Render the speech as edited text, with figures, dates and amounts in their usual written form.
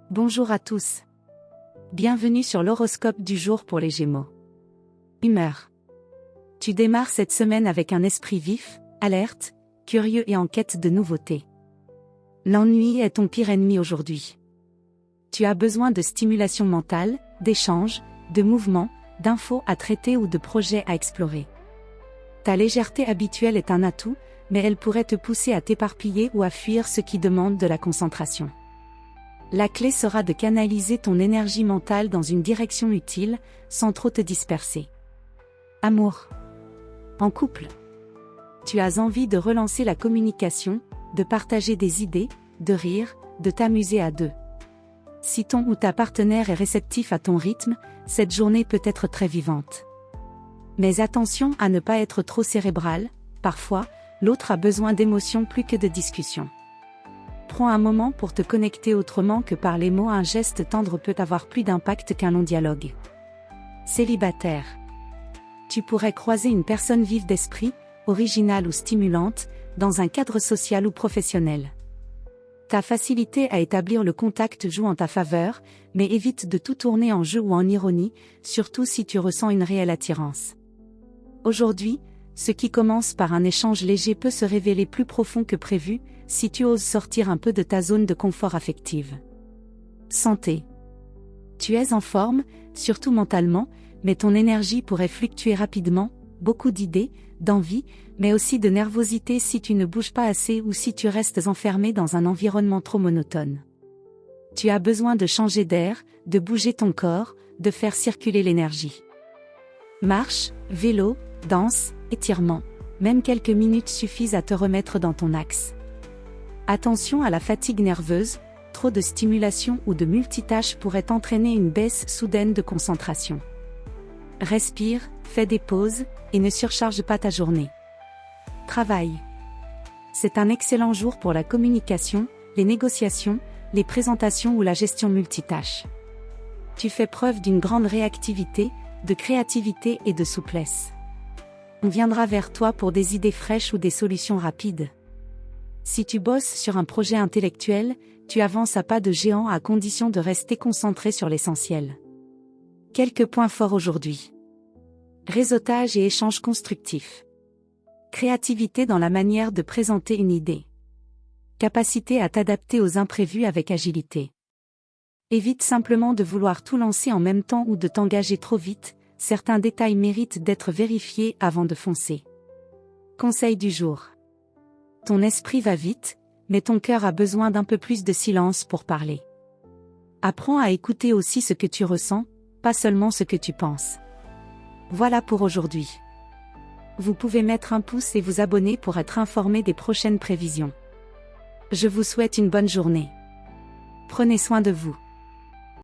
Bonjour à tous. Bienvenue sur l'horoscope du jour pour les Gémeaux. Humeur. Tu démarres cette semaine avec un esprit vif, alerte, curieux et en quête de nouveautés. L'ennui est ton pire ennemi aujourd'hui. Tu as besoin de stimulation mentale, d'échanges, de mouvements, d'infos à traiter ou de projets à explorer. Ta légèreté habituelle est un atout, mais elle pourrait te pousser à t'éparpiller ou à fuir ce qui demande de la concentration. La clé sera de canaliser ton énergie mentale dans une direction utile, sans trop te disperser. Amour. En couple. Tu as envie de relancer la communication, de partager des idées, de rire, de t'amuser à deux. Si ton ou ta partenaire est réceptif à ton rythme, cette journée peut être très vivante. Mais attention à ne pas être trop cérébral, parfois, l'autre a besoin d'émotions plus que de discussions. Prends un moment pour te connecter autrement que par les mots. Un geste tendre peut avoir plus d'impact qu'un long dialogue. Célibataire. Tu pourrais croiser une personne vive d'esprit, originale ou stimulante, dans un cadre social ou professionnel. Ta facilité à établir le contact joue en ta faveur, mais évite de tout tourner en jeu ou en ironie, surtout si tu ressens une réelle attirance. Aujourd'hui, ce qui commence par un échange léger peut se révéler plus profond que prévu, si tu oses sortir un peu de ta zone de confort affective. Santé. Tu es en forme, surtout mentalement, mais ton énergie pourrait fluctuer rapidement, beaucoup d'idées, d'envie, mais aussi de nervosité si tu ne bouges pas assez ou si tu restes enfermé dans un environnement trop monotone. Tu as besoin de changer d'air, de bouger ton corps, de faire circuler l'énergie. Marche, vélo, danse, étirement. Même quelques minutes suffisent à te remettre dans ton axe. Attention à la fatigue nerveuse, trop de stimulation ou de multitâches pourrait entraîner une baisse soudaine de concentration. Respire, fais des pauses, et ne surcharge pas ta journée. Travail. C'est un excellent jour pour la communication, les négociations, les présentations ou la gestion multitâche. Tu fais preuve d'une grande réactivité, de créativité et de souplesse. On viendra vers toi pour des idées fraîches ou des solutions rapides. Si tu bosses sur un projet intellectuel, tu avances à pas de géant à condition de rester concentré sur l'essentiel. Quelques points forts aujourd'hui. Réseautage et échange constructif. Créativité dans la manière de présenter une idée. Capacité à t'adapter aux imprévus avec agilité. Évite simplement de vouloir tout lancer en même temps ou de t'engager trop vite, certains détails méritent d'être vérifiés avant de foncer. Conseil du jour. Ton esprit va vite, mais ton cœur a besoin d'un peu plus de silence pour parler. Apprends à écouter aussi ce que tu ressens, pas seulement ce que tu penses. Voilà pour aujourd'hui. Vous pouvez mettre un pouce et vous abonner pour être informé des prochaines prévisions. Je vous souhaite une bonne journée. Prenez soin de vous.